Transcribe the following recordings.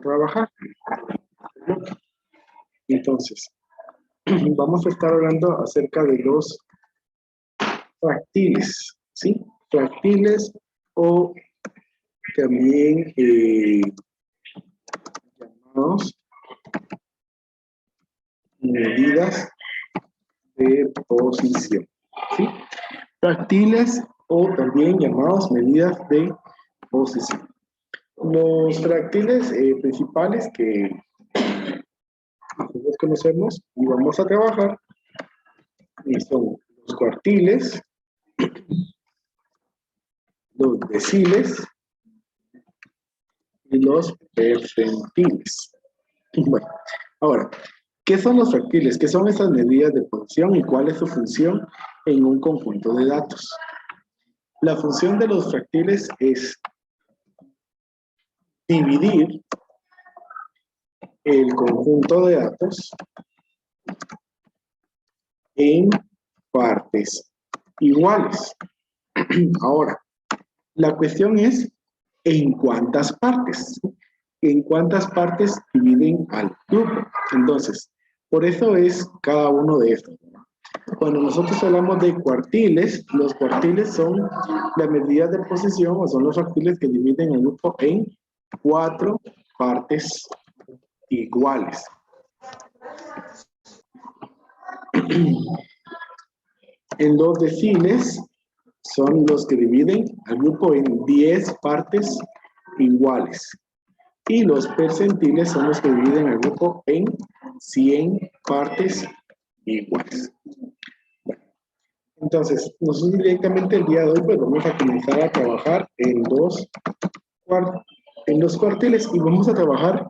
trabajar. Entonces, vamos a estar hablando acerca de los fractiles, ¿sí? Fractiles o también llamados medidas de posición, ¿sí? Fractiles o también llamados medidas de posición. Los fractiles principales que nosotros conocemos y vamos a trabajar son los cuartiles, los deciles y los percentiles. Bueno, ahora, ¿qué son los fractiles? ¿Qué son esas medidas de posición y cuál es su función en un conjunto de datos? La función de los fractiles es dividir el conjunto de datos en partes iguales. Ahora, la cuestión es ¿en cuántas partes? ¿En cuántas partes dividen al grupo? Entonces, por eso es cada uno de estos. Cuando nosotros hablamos de cuartiles, los cuartiles son las medidas de posición o son los fractiles que dividen el grupo en 4 partes iguales. En los deciles son los que dividen al grupo en 10 partes iguales. Y los percentiles son los que dividen al grupo en 100 partes iguales. Bueno, entonces, nosotros directamente el día de hoy pues vamos a comenzar a trabajar en los cuartiles y vamos a trabajar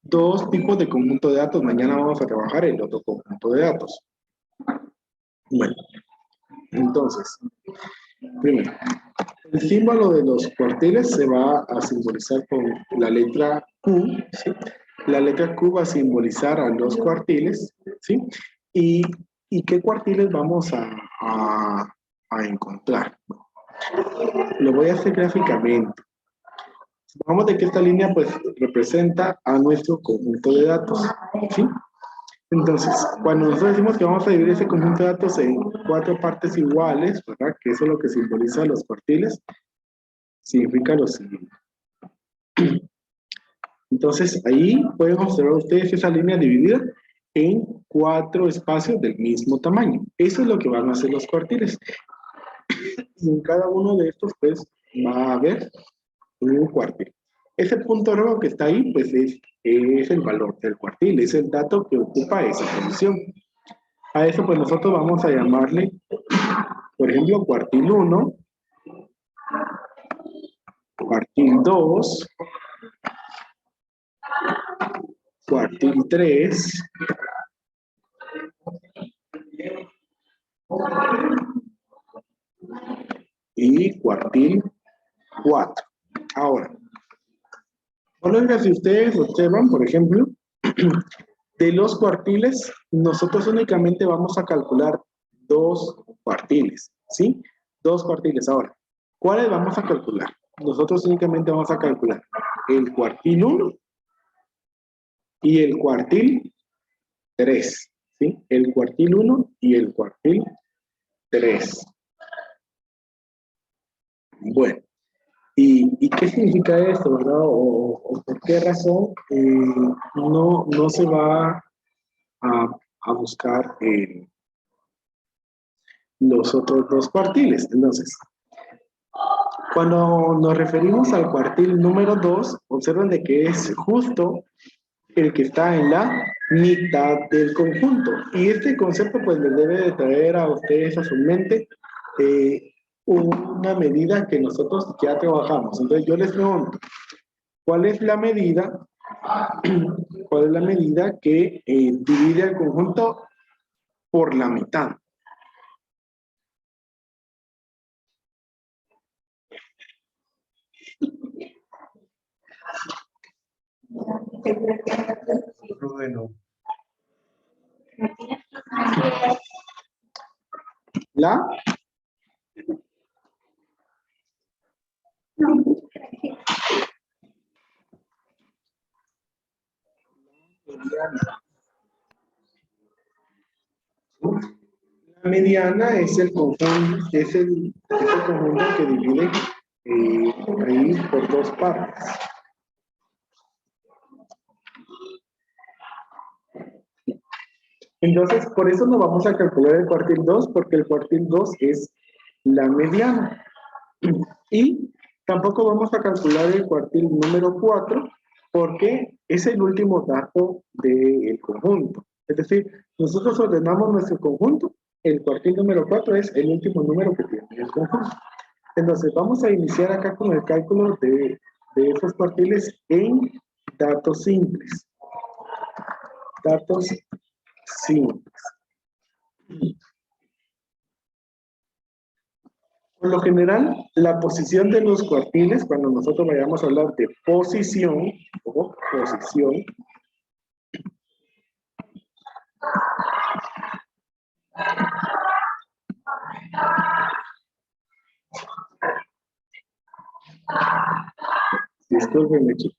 2 tipos de conjunto de datos. Mañana vamos a trabajar el otro conjunto de datos. Bueno, entonces, primero, el símbolo de los cuartiles se va a simbolizar con la letra Q, ¿sí? La letra Q va a simbolizar a los cuartiles, ¿sí? ¿Y qué cuartiles vamos a encontrar? Lo voy a hacer gráficamente. Vamos de que esta línea pues representa a nuestro conjunto de datos, ¿sí? Entonces, cuando nosotros decimos que vamos a dividir ese conjunto de datos en 4 partes iguales, ¿verdad? Que eso es lo que simboliza los cuartiles, significa lo siguiente. Entonces, ahí pueden observar ustedes esa línea dividida en 4 espacios del mismo tamaño. Eso es lo que van a hacer los cuartiles. Y en cada uno de estos, pues, va a haber un cuartil. Ese punto rojo que está ahí, pues, es el valor del cuartil, es el dato que ocupa esa posición. A eso, pues, nosotros vamos a llamarle, por ejemplo, cuartil 1, cuartil 2, cuartil 3, y cuartil 4. Ahora, bueno, si ustedes observan, por ejemplo, de los cuartiles, nosotros únicamente vamos a calcular 2 cuartiles, ¿sí? 2 cuartiles. Ahora, ¿cuáles vamos a calcular? Nosotros únicamente vamos a calcular el cuartil 1 y el cuartil 3, ¿sí? El cuartil 1 y el cuartil 3. Bueno, ¿y qué significa esto, verdad? ¿O por qué razón no se va a buscar los otros 2 cuartiles? Entonces, cuando nos referimos al cuartil número 2, observen de que es justo el que está en la mitad del conjunto. Y este concepto pues les debe de traer a ustedes a su mente una medida que nosotros ya trabajamos. Entonces yo les pregunto, ¿cuál es la medida? ¿Cuál es la medida que divide el conjunto por la mitad? Bueno. ¿La? La mediana es el conjunto, es el conjunto que divide ahí por dos partes. Entonces, por eso no vamos a calcular el cuartil 2, porque el cuartil 2 es la mediana. Y tampoco vamos a calcular el cuartil número 4, porque es el último dato del conjunto. Es decir, nosotros ordenamos nuestro conjunto, el cuartil número 4 es el último número que tiene el conjunto. Entonces, vamos a iniciar acá con el cálculo de esos cuartiles en datos simples. Datos simples. Por lo general, la posición de los cuartiles, cuando nosotros vayamos a hablar de posición, o posición, discúlpenme, chicos.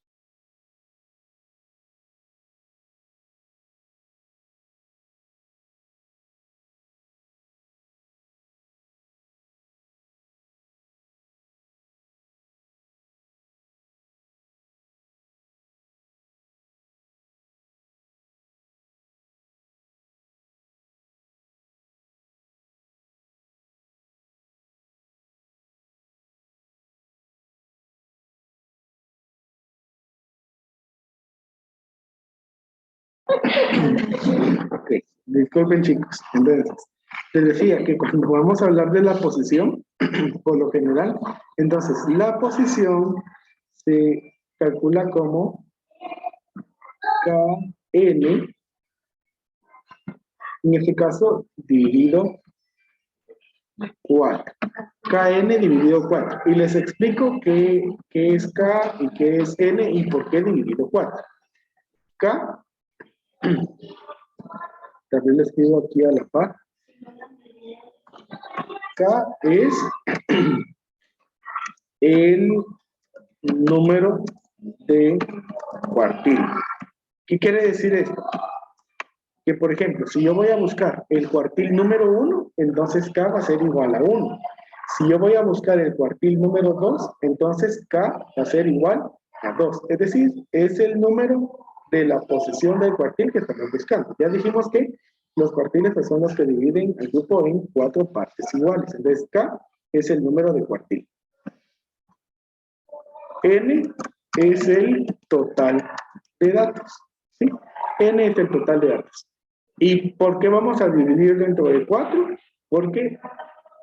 Ok, disculpen chicos. Entonces, les decía que cuando vamos a hablar de la posición, por lo general, entonces la posición se calcula como KN, en este caso, dividido 4. KN dividido 4. Y les explico qué es K y qué es N y por qué dividido 4. K, también le escribo aquí a la par. K es el número de cuartil. ¿Qué quiere decir esto? Que, por ejemplo, si yo voy a buscar el cuartil número 1, entonces K va a ser igual a 1. Si yo voy a buscar el cuartil número 2, entonces K va a ser igual a 2. Es decir, es el número de la posición del cuartil que estamos buscando. Ya dijimos que los cuartiles son los que dividen el grupo en 4 partes iguales. Entonces, K es el número de cuartil. N es el total de datos. ¿Sí? N es el total de datos. ¿Y por qué vamos a dividir dentro de 4? Porque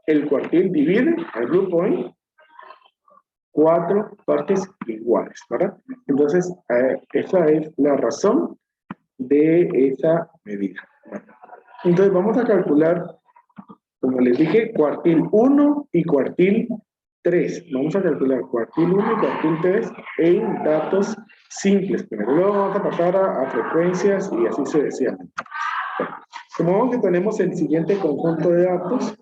el cuartil divide al grupo en 4 partes iguales, ¿verdad? Entonces, esa es la razón de esa medida. Entonces, vamos a calcular, como les dije, cuartil 1 y cuartil 3. Vamos a calcular cuartil 1 y cuartil 3 en datos simples. Pero luego vamos a pasar a frecuencias y así sucesivamente. Como vemos que tenemos el siguiente conjunto de datos,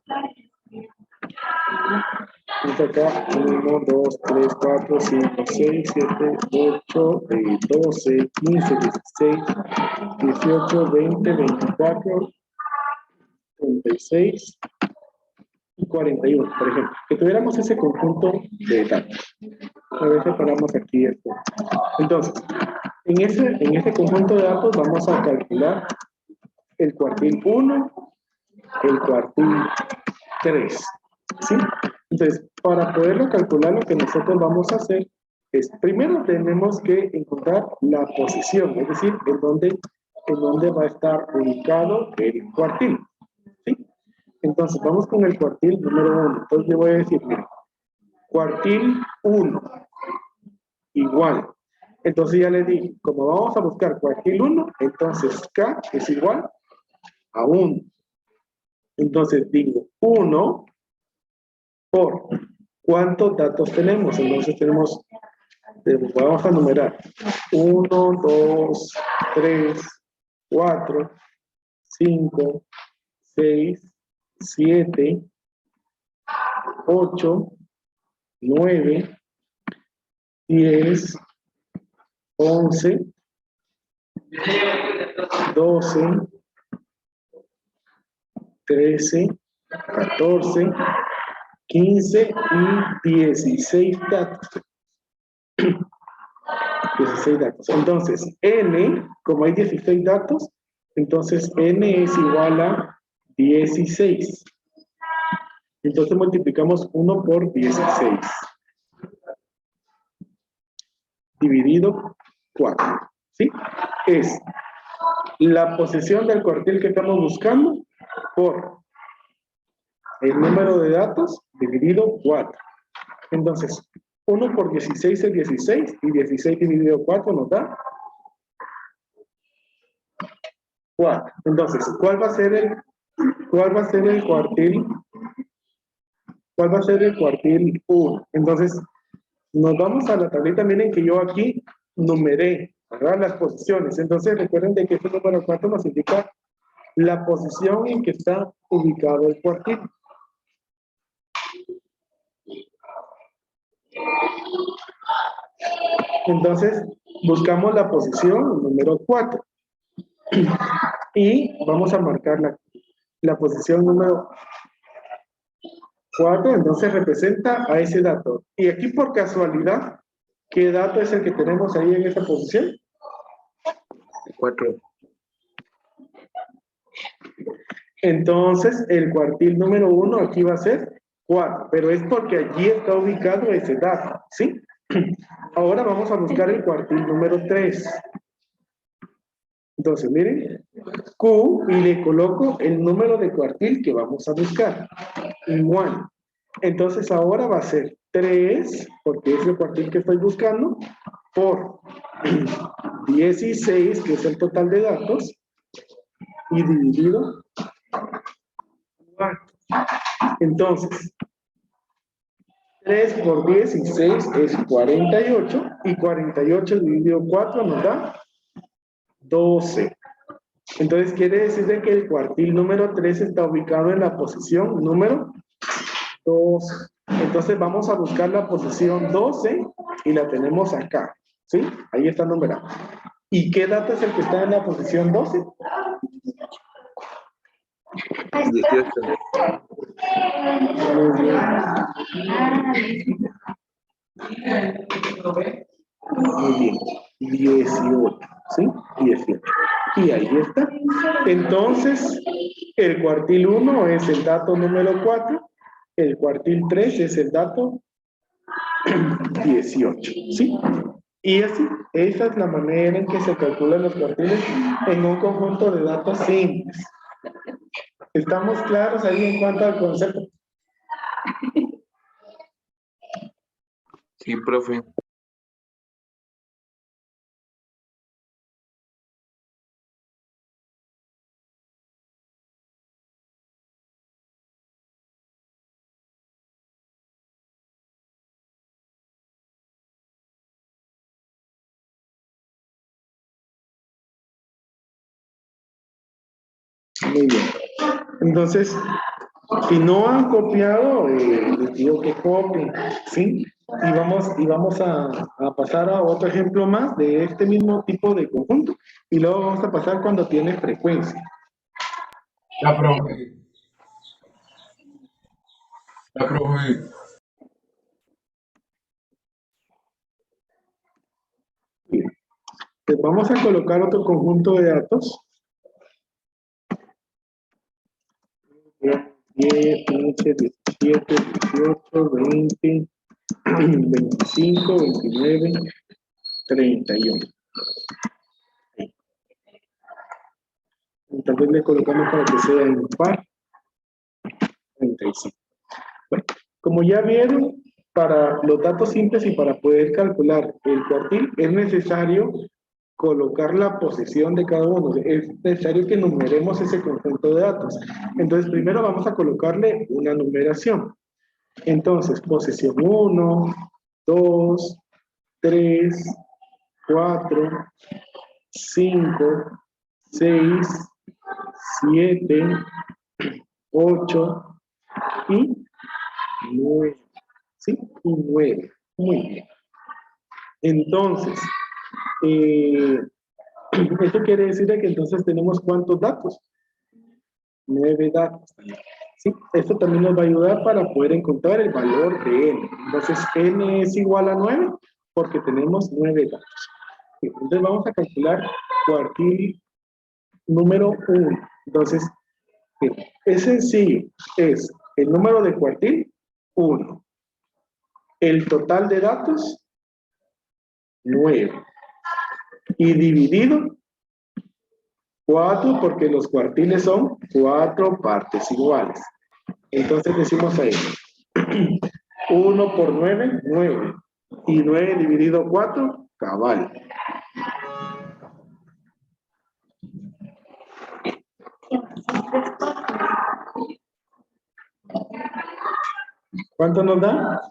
acá 1, 2, 3, 4, 5, 6, 7, 8, 12, 15, 16, 18, 20, 24, 36 y 41, por ejemplo. Que tuviéramos ese conjunto de datos. A ver, separamos aquí esto. Entonces, en ese conjunto de datos vamos a calcular el cuartil 1, el cuartil 3. ¿Sí? Entonces, para poderlo calcular, lo que nosotros vamos a hacer es, primero tenemos que encontrar la posición, es decir, en dónde va a estar ubicado el cuartil. ¿Sí? Entonces, vamos con el cuartil número 1. Entonces, yo voy a decir, mira, cuartil 1, igual. Entonces, ya le dije, como vamos a buscar cuartil 1, entonces K es igual a 1. Entonces, digo 1 por ¿cuántos datos tenemos? Entonces tenemos, vamos a numerar 1, 2, 3, 4, 5, 6, 7, 8, 9, 10, 11, 12, 13, 14, 15 y 16 datos. 16 datos. Entonces, n, como hay 16 datos, entonces n es igual a 16. Entonces multiplicamos 1 por 16. Dividido 4. ¿Sí? Es la posición del cuartil que estamos buscando por el número de datos dividido 4. Entonces, 1 por 16 es 16 y 16 dividido 4 nos da 4. Entonces, ¿cuál va a ser el cuartil? ¿Cuál va a ser el cuartil 1? Entonces, nos vamos a la tablita. Miren que yo aquí numeré, ¿verdad?, las posiciones. Entonces, recuerden de que este número 4 nos indica la posición en que está ubicado el cuartil. Entonces, buscamos la posición número 4. Y vamos a marcar la posición número 4, entonces representa a ese dato. Y aquí por casualidad, ¿qué dato es el que tenemos ahí en esa posición? 4. Entonces, el cuartil número 1 aquí va a ser 4, pero es porque allí está ubicado ese dato, ¿sí? Ahora vamos a buscar el cuartil número 3. Entonces, miren, Q, y le coloco el número de cuartil que vamos a buscar. Igual. Entonces, ahora va a ser 3, porque es el cuartil que estoy buscando, por 16, que es el total de datos, y dividido 4. Entonces, 3 por 16 es 48, y 48 dividido 4 nos da 12. Entonces, quiere decir de que el cuartil número 3 está ubicado en la posición número 12. Entonces, vamos a buscar la posición 12 y la tenemos acá, ¿sí? Ahí está numerado. ¿Y qué dato es el que está en la posición 12? 18. Muy bien. 18, ¿sí? 18. Y ahí está. Entonces, el cuartil 1 es el dato número 4, el cuartil 3 es el dato 18, ¿sí? Y así, esa es la manera en que se calculan los cuartiles en un conjunto de datos simples. ¿Estamos claros ahí en cuanto al concepto? Sí, profe. Muy bien. Entonces, si no han copiado, les digo que copien, ¿sí? Y vamos a pasar a otro ejemplo más de este mismo tipo de conjunto. Y luego vamos a pasar cuando tiene frecuencia. Ya, profe. Ya, profe. Bien. Pues vamos a colocar otro conjunto de datos. 10, 15, 17, 18, 20, 25, 29, 31. Tal vez le colocamos para que sea impar. 35. Bueno, como ya vieron, para los datos simples y para poder calcular el cuartil es necesario colocar la posición de cada uno. Es necesario que numeremos ese conjunto de datos. Entonces, primero vamos a colocarle una numeración. Entonces, posición 1, 2, 3, 4, 5, 6, 7, 8 y 9. ¿Sí? Y 9. Muy bien. Entonces, Esto quiere decir que entonces tenemos ¿cuántos datos? 9 datos. ¿Sí? Esto también nos va a ayudar para poder encontrar el valor de n. Entonces, n es igual a 9 porque tenemos 9 datos. Entonces, vamos a calcular cuartil número 1. Entonces, es sencillo. Es el número de cuartil 1. El total de datos 9. Y dividido 4 porque los cuartiles son 4 partes iguales. Entonces decimos ahí 1 por 9, 9. Y 9 dividido 4, cabal. ¿Cuánto nos da?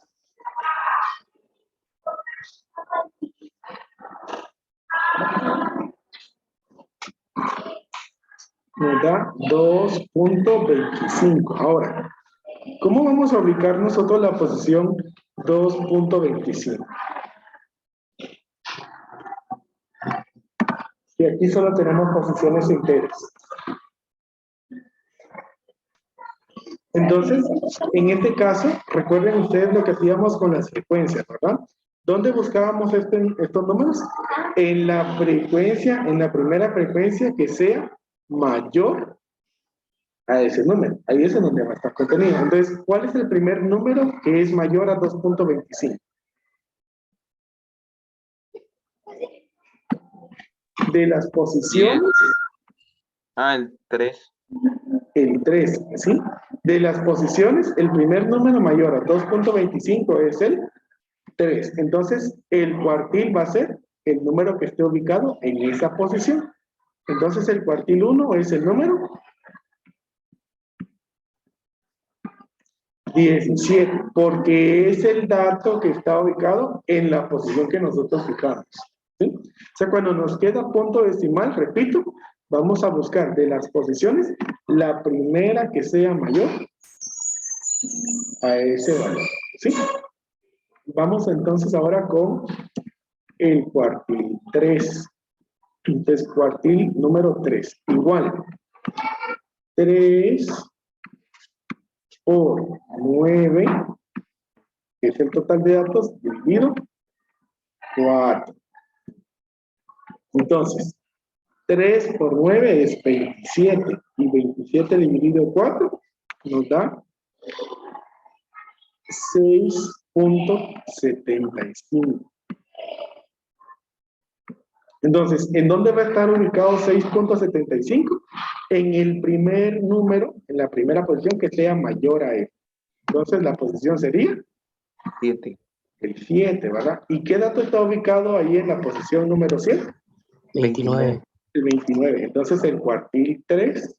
Nos da 2.25. Ahora, ¿cómo vamos a ubicar nosotros la posición 2.25? Y aquí solo tenemos posiciones enteras. Entonces, en este caso, recuerden ustedes lo que hacíamos con las frecuencias, ¿verdad? ¿Dónde buscábamos estos números? En la frecuencia, en la primera frecuencia que sea mayor a ese número. Ahí es en donde va a estar contenido. Entonces, ¿cuál es el primer número que es mayor a 2.25? De las posiciones, El 3. el 3, ¿sí? De las posiciones, el primer número mayor a 2.25 es el 3. Entonces, el cuartil va a ser el número que esté ubicado en esa posición. Entonces, el cuartil 1 es el número 17, porque es el dato que está ubicado en la posición que nosotros fijamos. ¿Sí? O sea, cuando nos queda punto decimal, repito, vamos a buscar de las posiciones la primera que sea mayor a ese valor. ¿Sí? Vamos entonces ahora con el cuartil 3. Entonces, cuartil número 3. Igual. 3 por 9, que es el total de datos, dividido 4. Entonces, 3 por 9 es 27. Y 27 dividido 4 nos da 6.75. Entonces, ¿en dónde va a estar ubicado 6.75? En el primer número, en la primera posición que sea mayor a él. Entonces, la posición sería 7. el 7, ¿verdad? ¿Y qué dato está ubicado ahí en la posición número 7? 29. El 29. Entonces, el cuartil 3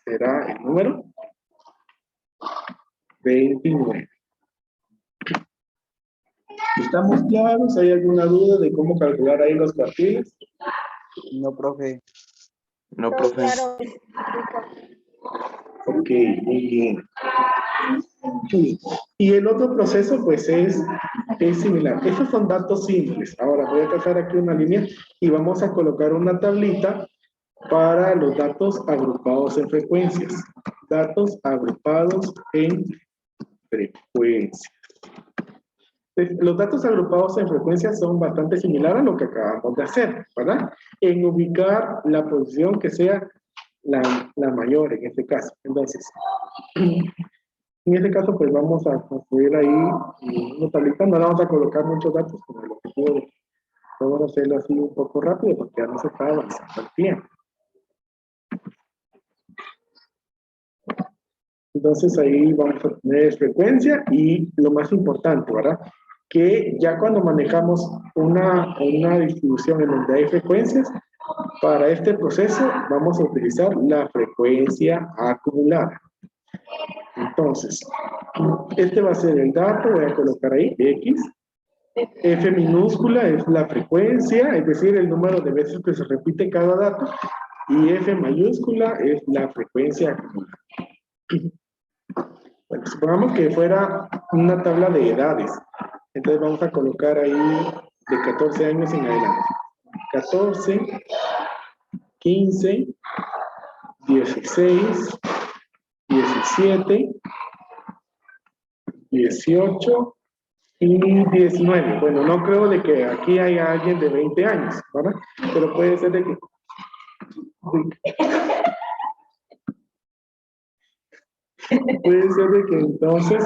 será el número 29. ¿Estamos claros? ¿Hay alguna duda de cómo calcular ahí los cuartiles? No, profe. No, profe. Ok, muy bien. Sí. Y el otro proceso, pues, es similar. Estos son datos simples. Ahora voy a trazar aquí una línea y vamos a colocar una tablita para los datos agrupados en frecuencias. Datos agrupados en frecuencias. Los datos agrupados en frecuencias son bastante similares a lo que acabamos de hacer, ¿verdad? En ubicar la posición que sea la mayor en este caso. Entonces, en este caso, pues vamos a construir ahí una tablita. No le vamos a colocar muchos datos como el objetivo de vamos a hacerlo así un poco rápido porque ya no se está avanzando el tiempo. Entonces ahí vamos a tener frecuencia y lo más importante, ¿verdad? Que ya cuando manejamos una distribución en donde hay frecuencias, para este proceso vamos a utilizar la frecuencia acumulada. Entonces, este va a ser el dato, voy a colocar ahí X. F minúscula es la frecuencia, es decir, el número de veces que se repite cada dato. Y F mayúscula es la frecuencia acumulada. Bueno, supongamos que fuera una tabla de edades. Entonces vamos a colocar ahí de 14 años en adelante. 14 15, 16, 17, 18 y 19. Bueno, no creo de que aquí haya alguien de 20 años, ¿verdad? Pero puede ser de que... Puede ser de que entonces...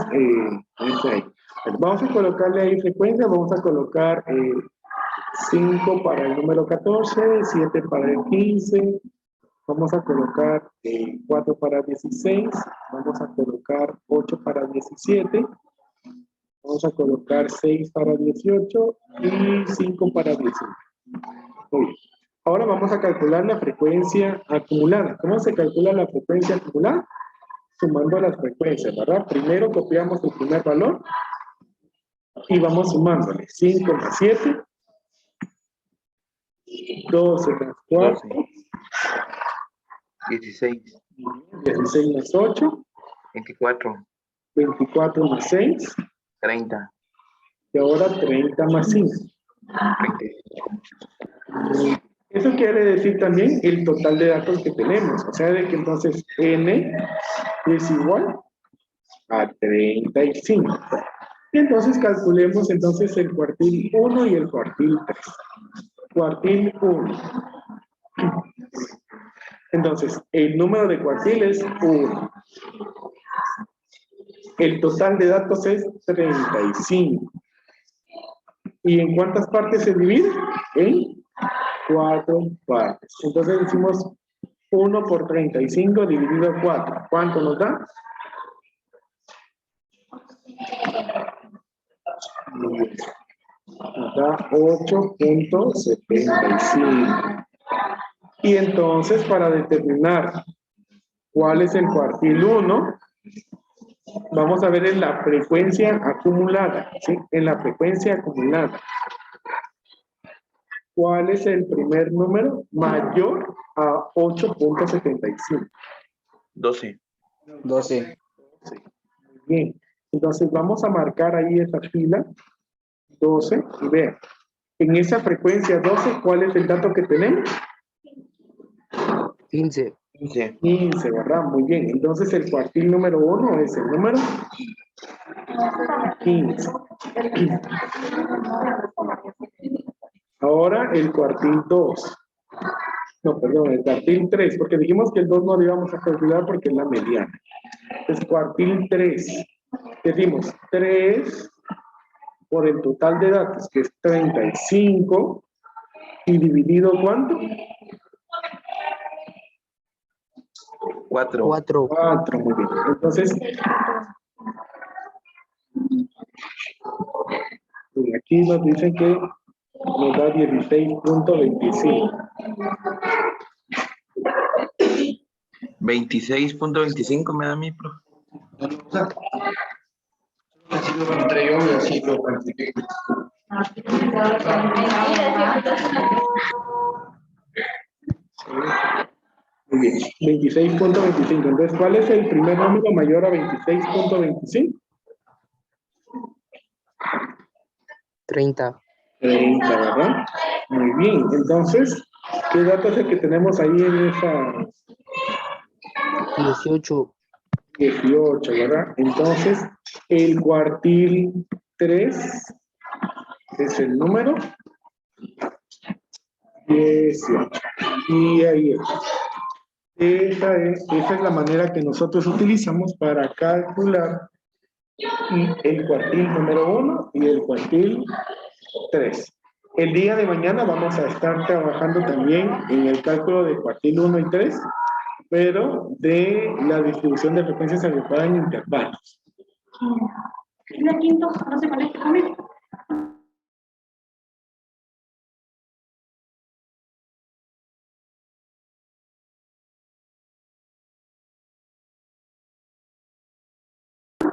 vamos a colocarle ahí frecuencia, vamos a colocar 5 para el número 14, 7 para el 15, vamos a colocar 4 para 16, vamos a colocar 8 para 17, vamos a colocar 6 para 18 y 5 para 19. Muy bien. Ahora vamos a calcular la frecuencia acumulada. ¿Cómo se calcula la frecuencia acumulada? Sumando las frecuencias, ¿verdad? Primero copiamos el primer valor y vamos sumándole 5 más 7, 12 más 4, 16, 16 más 8, 24, 24 más 6, 30, y ahora 30 más 5. 35. Eso quiere decir también el total de datos que tenemos. O sea, de que entonces n es igual a 35. Y entonces calculemos entonces el cuartil 1 y el cuartil 3. Cuartil 1. Entonces, el número de cuartiles 1. El total de datos es 35. ¿Y en cuántas partes se divide? En 4 partes. Entonces decimos 1 por 35 dividido 4. ¿Cuánto nos da? Nos da 8.75. Y entonces para determinar cuál es el cuartil 1, vamos a ver en la frecuencia acumulada, ¿sí? En la frecuencia acumulada. ¿Cuál es el primer número mayor a 8.75? 12. 12. Sí. Muy bien. Entonces vamos a marcar ahí esa fila 12 y vean. En esa frecuencia 12, ¿cuál es el dato que tenemos? 15. 15. 15, ¿verdad? Muy bien. Entonces el cuartil número 1 es el número 15. Ahora el cuartil 2. No, perdón, el cuartil 3, porque dijimos que el 2 no lo íbamos a calcular porque es la mediana. Es cuartil 3. Decimos 3 por el total de datos, que es 35, y dividido ¿cuánto? 4. 4. 4, muy bien. Entonces, aquí nos dicen que nos da 16.25. 26.25 me da mi profe. Así lo encontré yo y así lo practiqué. Muy bien, 26.25. Entonces, ¿cuál es el primer número mayor a 26.25? 30. 30, ¿verdad? Muy bien. Entonces, ¿qué dato es el que tenemos ahí en esa 18. 18, ¿verdad? Entonces, el cuartil 3 es el número 18. Y ahí está. Esa es la manera que nosotros utilizamos para calcular el cuartil número 1 y el cuartil 3. El día de mañana vamos a estar trabajando también en el cálculo de cuartil 1 y 3, pero de la distribución de frecuencias agrupadas en intervalos. La quinto no se conecta conmigo.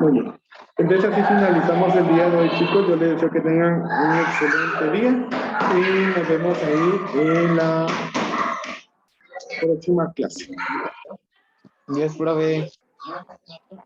Muy bien. Entonces así finalizamos el día de hoy, chicos. Yo les deseo que tengan un excelente día y nos vemos ahí en la próxima clase. 10, profe.